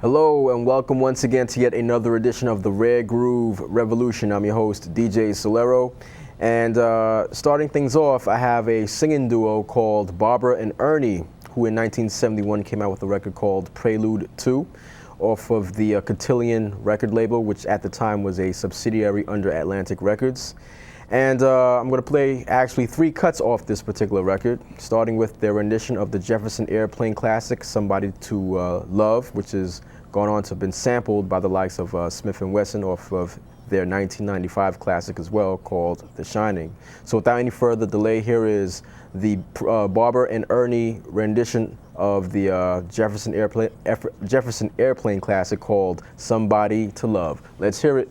Hello and welcome once again to yet another edition of the Rare Groove Revolution. I'm your host, DJ Soulero. And starting things off, I have a singing duo called Barbara and Ernie, who in 1971 came out with a record called Prelude 2 off of the Cotillion record label, which at the time was a subsidiary under Atlantic Records. And I'm going to play actually 3 cuts off this particular record, starting with their rendition of the Jefferson Airplane classic, Somebody to Love, which has gone on to have been sampled by the likes of Smith & Wesson off of their 1995 classic as well, called The Shining. So without any further delay, here is the Barbara and Ernie rendition of the Jefferson Airplane classic called Somebody to Love. Let's hear it.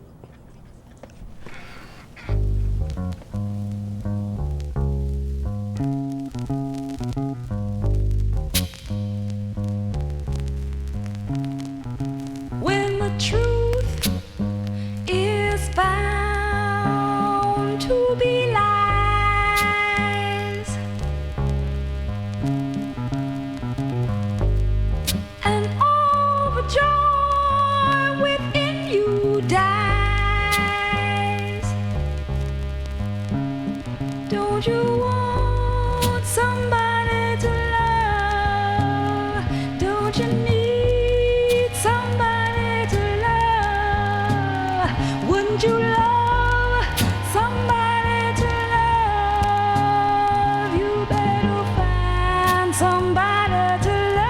When the truth is found to be lies, and all the joy within you dies, don't you want somebody to love? Don't you need somebody to love? Wouldn't you love somebody to love? You better find somebody to love.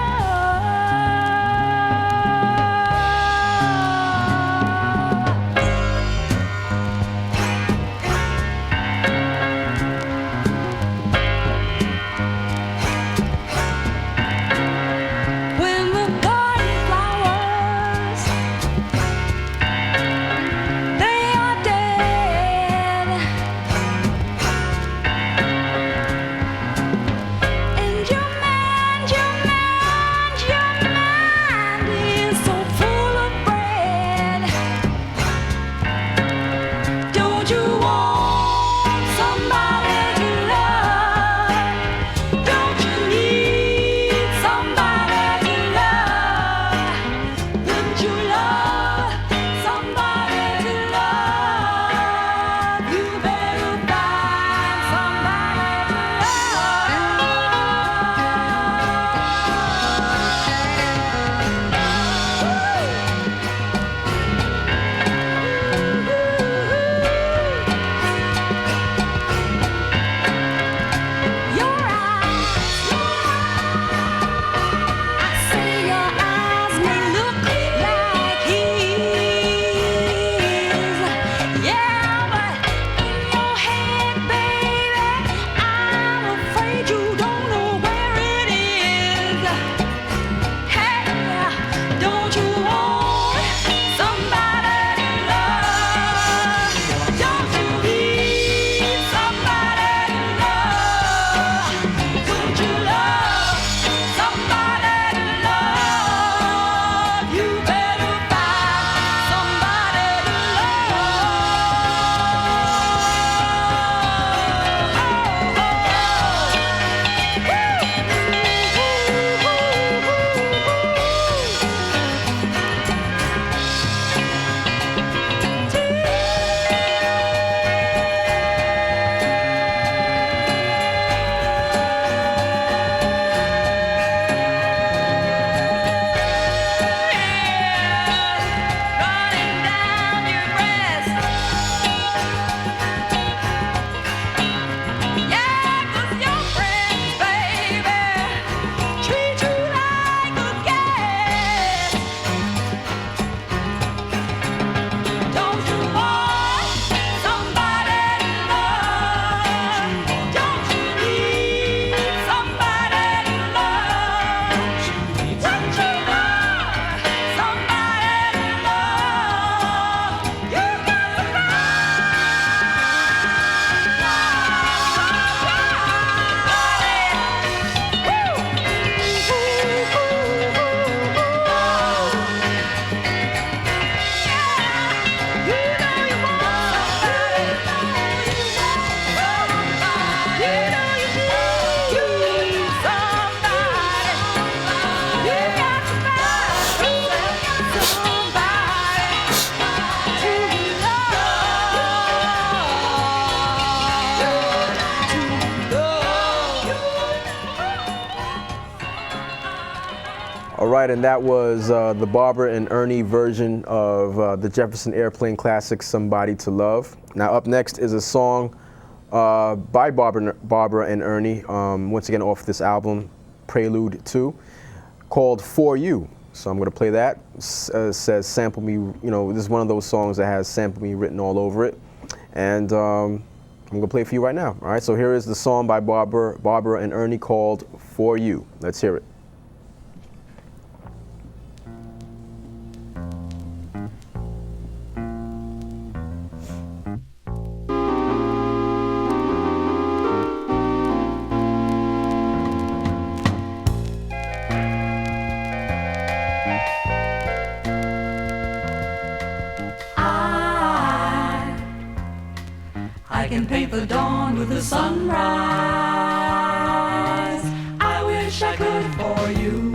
All right, and that was the Barbara and Ernie version of the Jefferson Airplane classic, Somebody to Love. Now up next is a song by Barbara and Ernie, once again off this album, Prelude 2, called For You. So I'm going to play that. Says Sample Me, you know, this is one of those songs that has Sample Me written all over it. And I'm going to play it for you right now. All right, so here is the song by Barbara and Ernie called For You. Let's hear it. I can paint the dawn with the sunrise. I wish I could for you.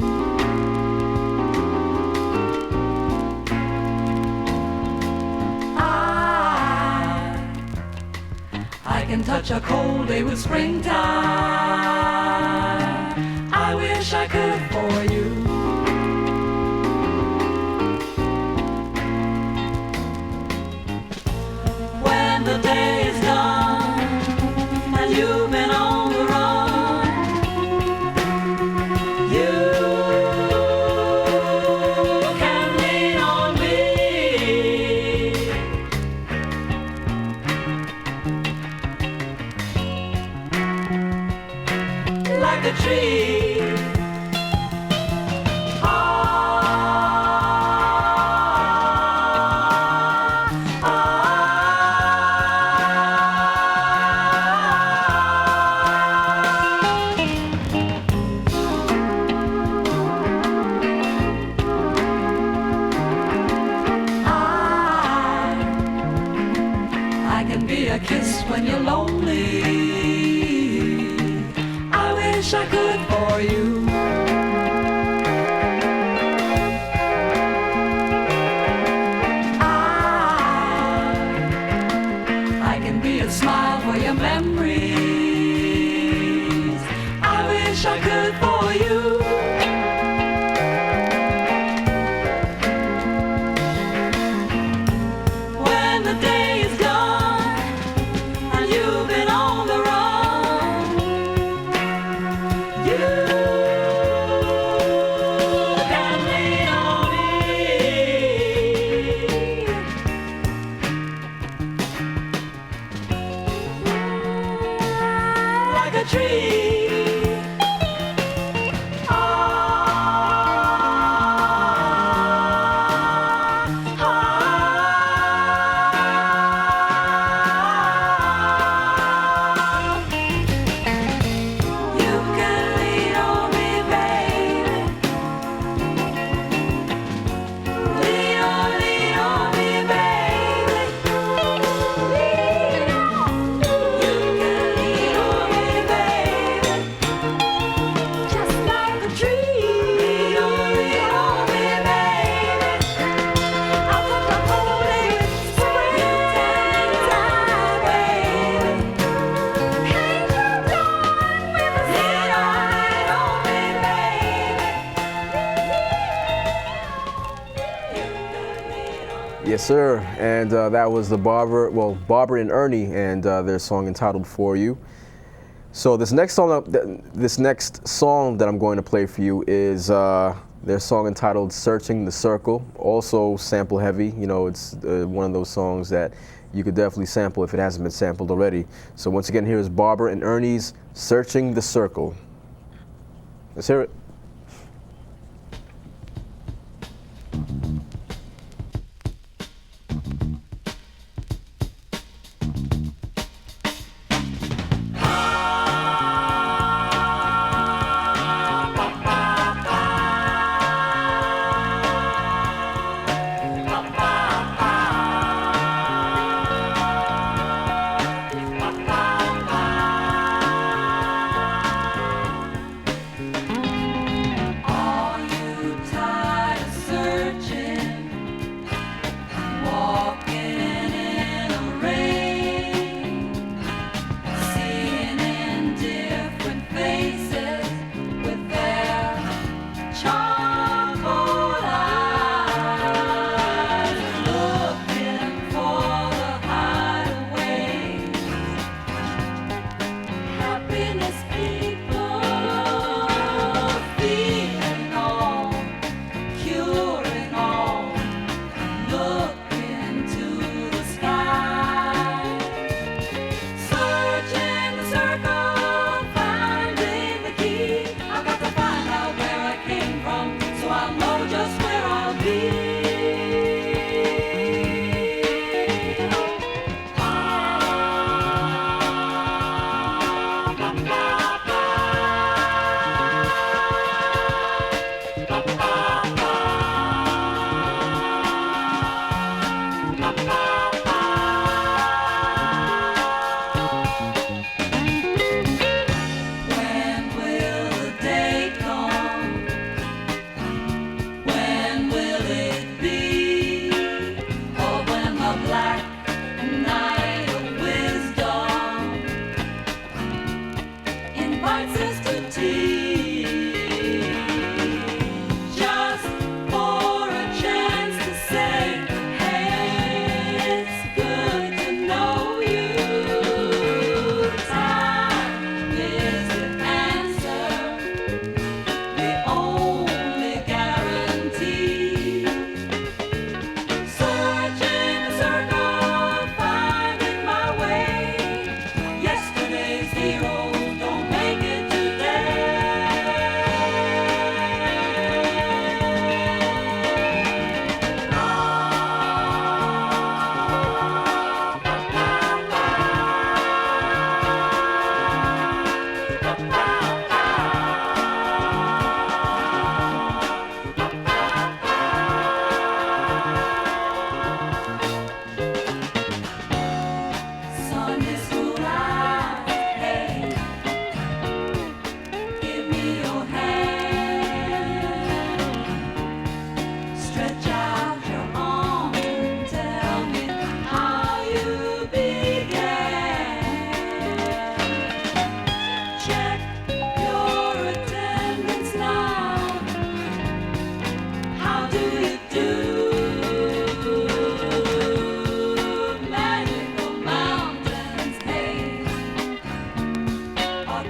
I can touch a cold day with springtime. I wish I could for you. When the day is done and you've been on the run, you can lean on me like a tree. I can be a kiss when you're lonely. I wish I could for you. I can be a smile for your memories. I wish I could for you. When the day is done and you've been on the run, you can lean on me like a tree. You can lean on me, baby. Lean on me, baby. Lean on. You can lean on me, baby. Just like a tree. Lean on me, baby. I'll put the whole day with springtime, baby. Can't you join with the sunlight on me, baby? Yes, sir. And that was the Barbara and Ernie, and their song entitled "For You." So this next song that I'm going to play for you is their song entitled "Searching the Circle." Also sample heavy. You know, it's one of those songs that you could definitely sample if it hasn't been sampled already. So once again, here is Barbara and Ernie's "Searching the Circle." Let's hear it.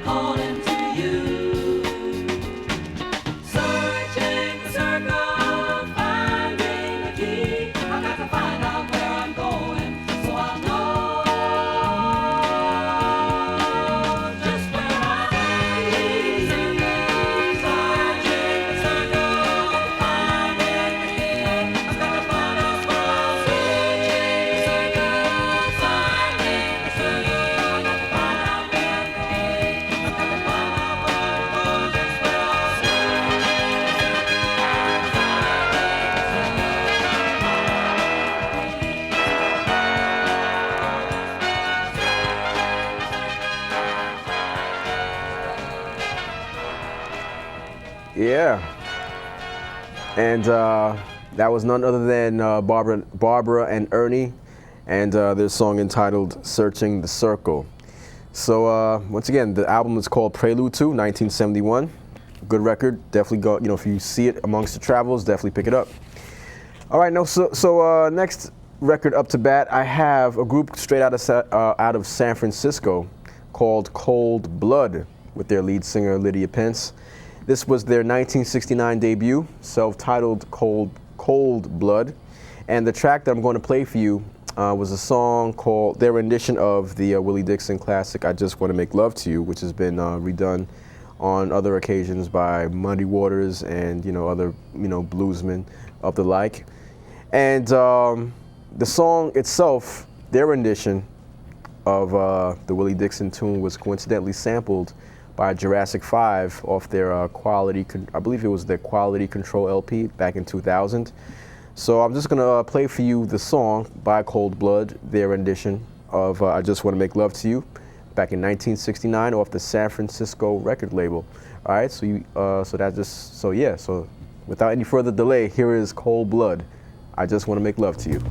calling to you. Searching the circle, finding the key. I've got to find out where I'm going, so I know just where I'll be. Searching the circle, finding the key. I've got to find out where I'll be. Searching the circle, finding the key. I've got to find out where I'm going. I've got to find out where I'm going, just where I'll be. Yeah. And that was none other than Barbara and Ernie, and their song entitled "Searching the Circle." So once again, the album is called Prelude to 1971. Good record. Definitely go. You know, if you see it amongst the travels, definitely pick it up. All right. No. So next record up to bat, I have a group straight out of San Francisco called Cold Blood with their lead singer Lydia Pence. This was their 1969 debut, self-titled Cold Blood. And the track that I'm going to play for you was a song called, their rendition of the Willie Dixon classic, I Just Want to Make Love to You, which has been redone on other occasions by Muddy Waters and, other, bluesmen of the like. And the song itself, their rendition of the Willie Dixon tune was coincidentally sampled by Jurassic 5 off their I believe it was their Quality Control LP back in 2000. So I'm just gonna play for you the song by Cold Blood, their rendition of I Just Want to Make Love to You, back in 1969 off the San Francisco record label. All right, so so without any further delay, here is Cold Blood, I Just Want to Make Love to You.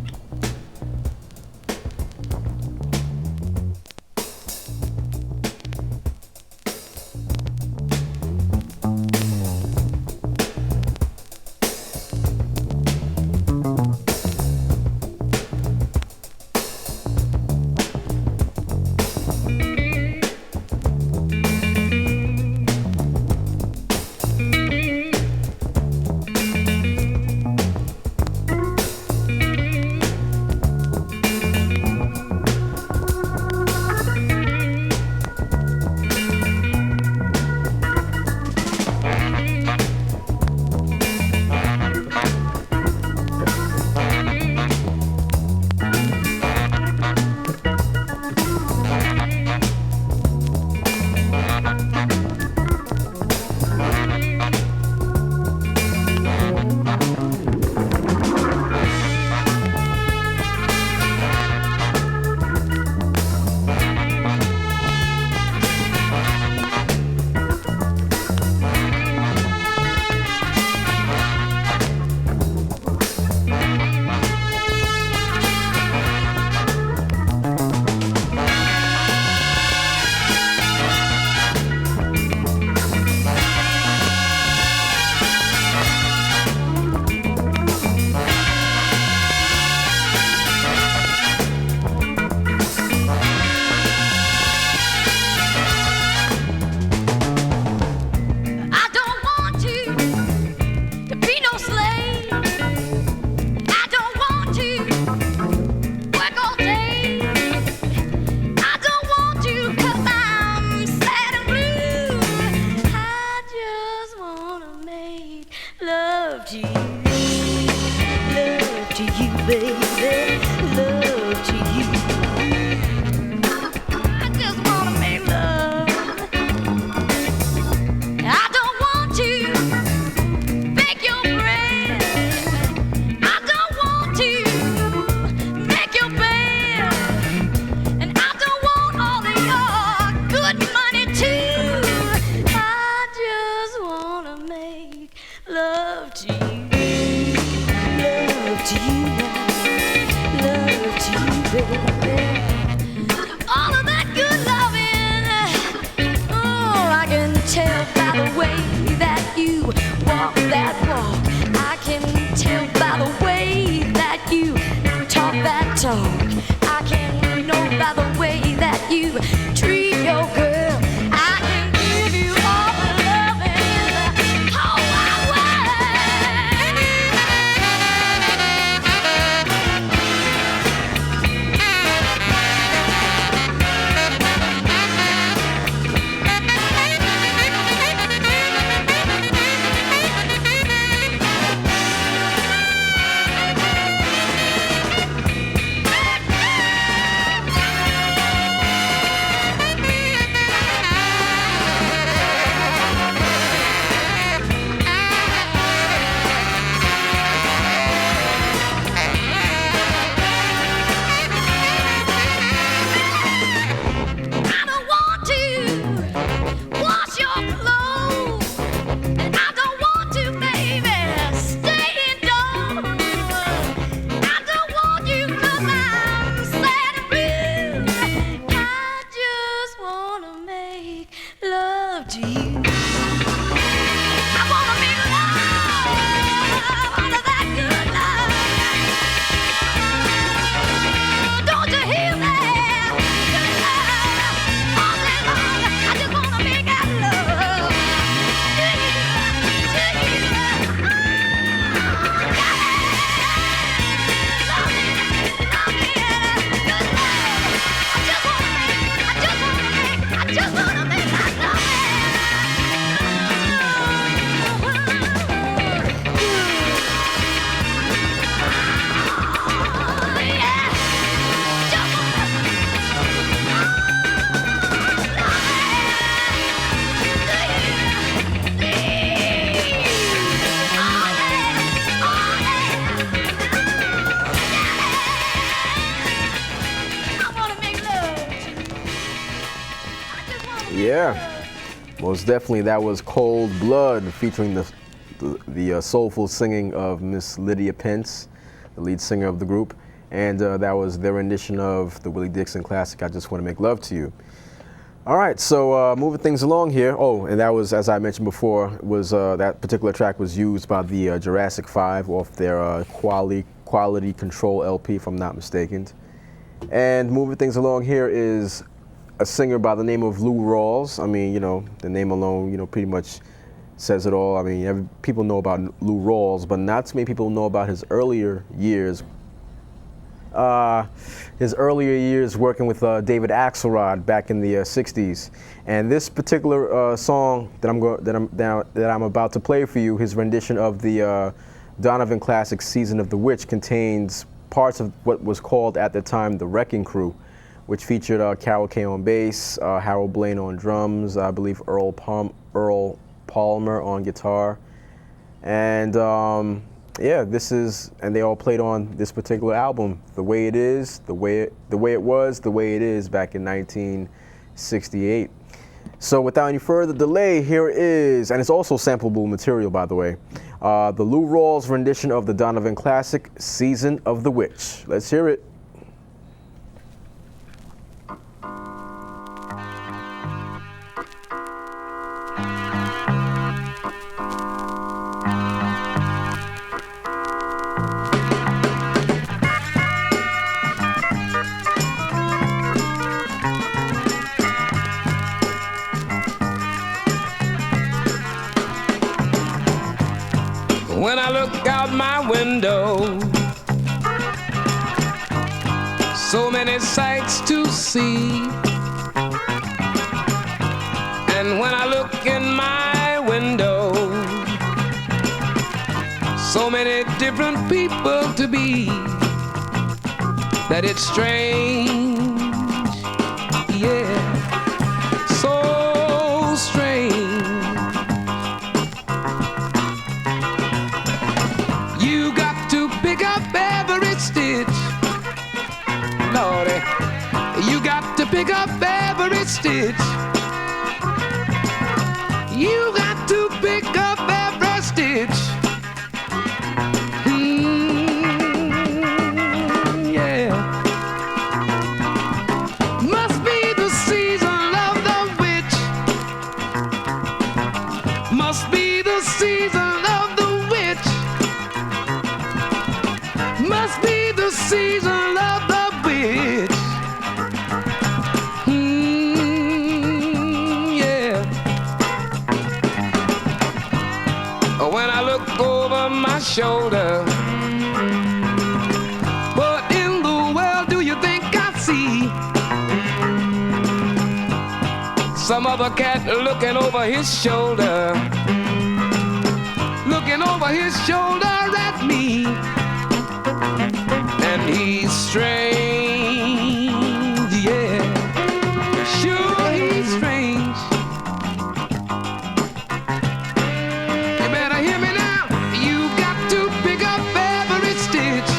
I can know by the way that you treat your girl. I can love to you. I wanna make love under that good love. Don't you hear that? Good love all day long. I just wanna make that love to you, to you. Yeah, most definitely. That was Cold Blood, featuring the soulful singing of Miss Lydia Pence, the lead singer of the group, and that was their rendition of the Willie Dixon classic, I Just Want to Make Love to You. All right, so moving things along here. Oh, and that was, as I mentioned before, was that particular track was used by the Jurassic 5 off their Quality Control LP, if I'm not mistaken. And moving things along here is a singer by the name of Lou Rawls. I mean, you know, the name alone, you know, pretty much says it all. I mean, people know about Lou Rawls, but not too many people know about his earlier years. His earlier years working with David Axelrod back in the '60s, and this particular song that I'm about to play for you, his rendition of the Donovan classic "Season of the Witch," contains parts of what was called at the time the Wrecking Crew, which featured Carol Kay on bass, Harold Blaine on drums, I believe Earl Palmer on guitar, and yeah, and they all played on this particular album, The Way It Is, the way it was, the way it is, back in 1968. So without any further delay, here is, and it's also sampleable material, by the way, the Lou Rawls rendition of the Donovan classic, "Season of the Witch." Let's hear it. When I look out my window, so many sights to see. And when I look in my window, so many different people to be, that it's strange, yeah, so strange. You got to pick up every stitch, Lordy. You got to pick up every stitch. You got to pick up every stitch. Yeah. Must be the season of the witch. Must be the season of the witch. Must be the season of the witch. Yeah. When I look over my shoulder, what in the world do you think I see? Some other cat looking over his shoulder, looking over his shoulder at me. And he's strange, yeah, sure he's strange. You better hear me now. You got to pick up every stitch.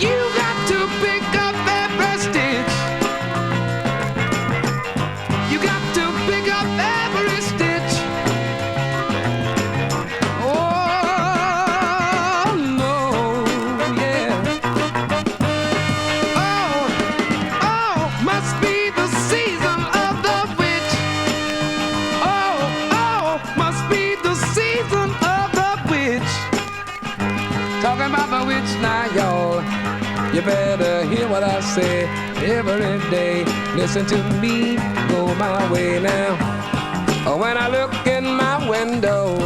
You got to pick up every stitch. You got to pick up every stitch. Oh no, yeah. Oh, must be the season of the witch. better hear what I say every day. Listen to me, go my way now. When I look in my window,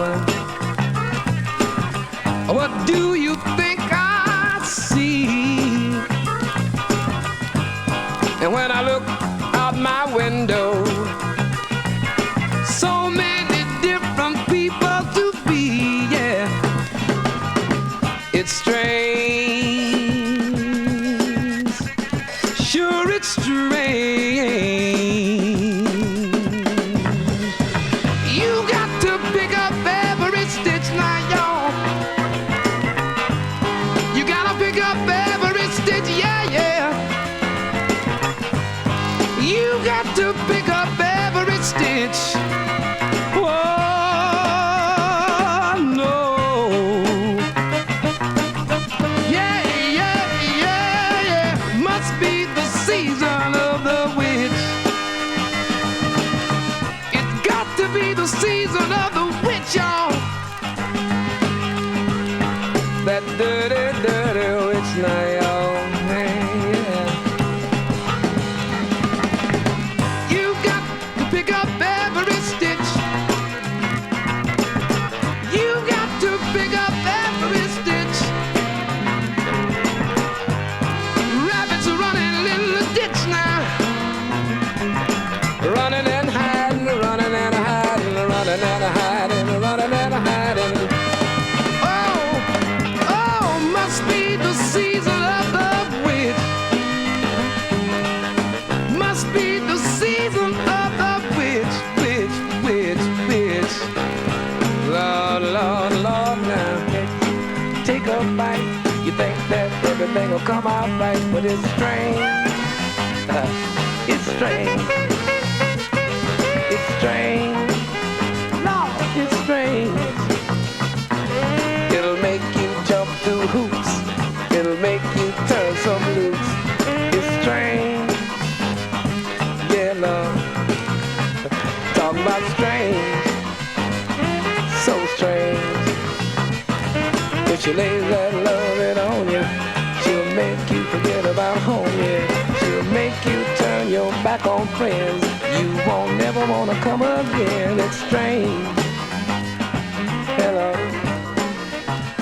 what do you think I see? And when I look out my window, so many different people to be, yeah. It's strange, sure it's strange. You got to pick up every stitch now, y'all. You gotta pick up every stitch, yeah, yeah. You got to pick up every stitch. Oh, no. Yeah, yeah, yeah, yeah. Must be the season of the witch. It's got to be the season of the witch, y'all. That dirty, dirty witch now, y'all. Hey, yeah. You got to pick up every stitch. You got to pick up every stitch. Rabbits are running in the ditch now. Running and hiding, running and hiding, running and hiding, running and hiding. Oh, oh, must be the season of the witch. Must be the season of the witch, witch, witch, witch. Lord, Lord, Lord, now take a bite. You think that everything will come out right, but it's strange. It's strange. It's strange. Lord, it's strange. It'll make you jump through hoops. It'll make you turn some loose. It's strange. Yeah, Lord. Talk about strange. So strange. If she lays that loving on you, she'll make you forget about home, yeah. She'll make you turn your back on friends. You won't never wanna come again. It's strange. Hello.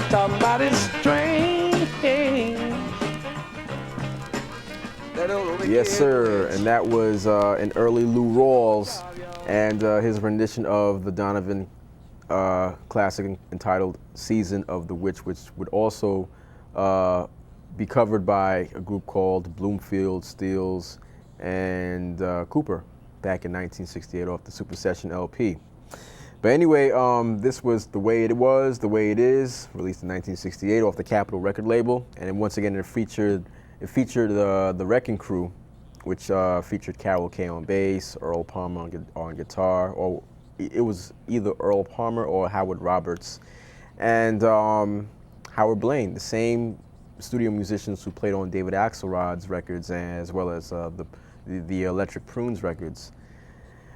Talk about it strange. Yes, sir. And that was an early Lou Rawls and his rendition of the Donovan classic entitled Season of the Witch, which would also be covered by a group called Bloomfield, Steels, and Cooper back in 1968 off the Super Session LP. But anyway, this was The Way It Was, The Way It Is, released in 1968 off the Capitol record label. And then once again, it featured the Wrecking Crew, which featured Carol Kay on bass, Earl Palmer on guitar, or it was either Earl Palmer or Howard Roberts, and Howard Blaine, the same studio musicians who played on David Axelrod's records as well as the Electric Prunes records.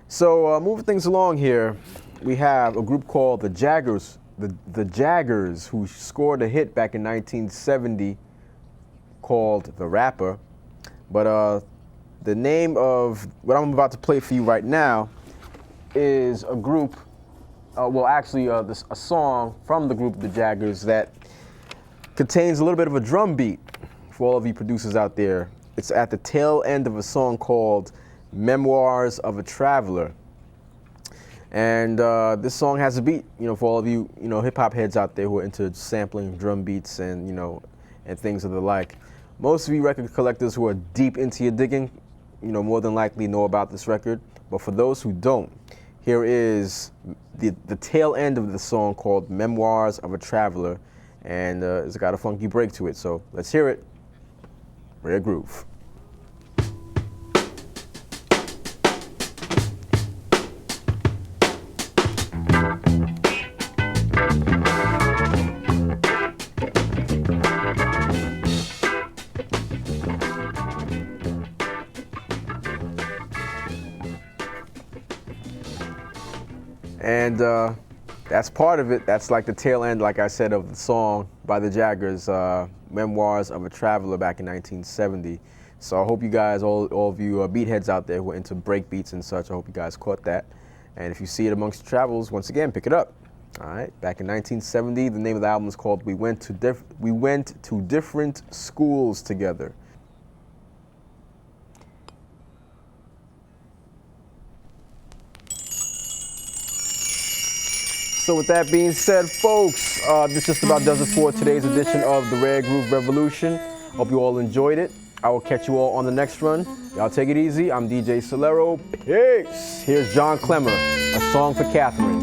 So moving things along here, we have a group called the Jaggers, the Jaggers, who scored a hit back in 1970 called The Rapper. But the name of what I'm about to play for you right now is a group, a song from the group The Jaggers that contains a little bit of a drum beat for all of you producers out there. It's at the tail end of a song called Memoirs of a Traveler. And this song has a beat, for all of you, hip-hop heads out there who are into sampling drum beats and, and things of the like. Most of you record collectors who are deep into your digging, more than likely know about this record. But for those who don't, here is the tail end of the song called Memoirs of a Traveler, and it's got a funky break to it. So let's hear it. Rare Groove. And that's part of it. That's like the tail end, like I said, of the song by the Jaggers, Memoirs of a Traveler back in 1970. So I hope you guys, all of you beatheads out there who are into break beats and such, I hope you guys caught that. And if you see it amongst travels, once again, pick it up. All right, back in 1970, the name of the album is called We Went to Different Schools Together. So with that being said, folks, this just about does it for today's edition of the Rare Groove Revolution. Hope you all enjoyed it. I will catch you all on the next run. Y'all take it easy. I'm DJ Soulero. Peace. Here's John Clemmer, A Song for Catherine.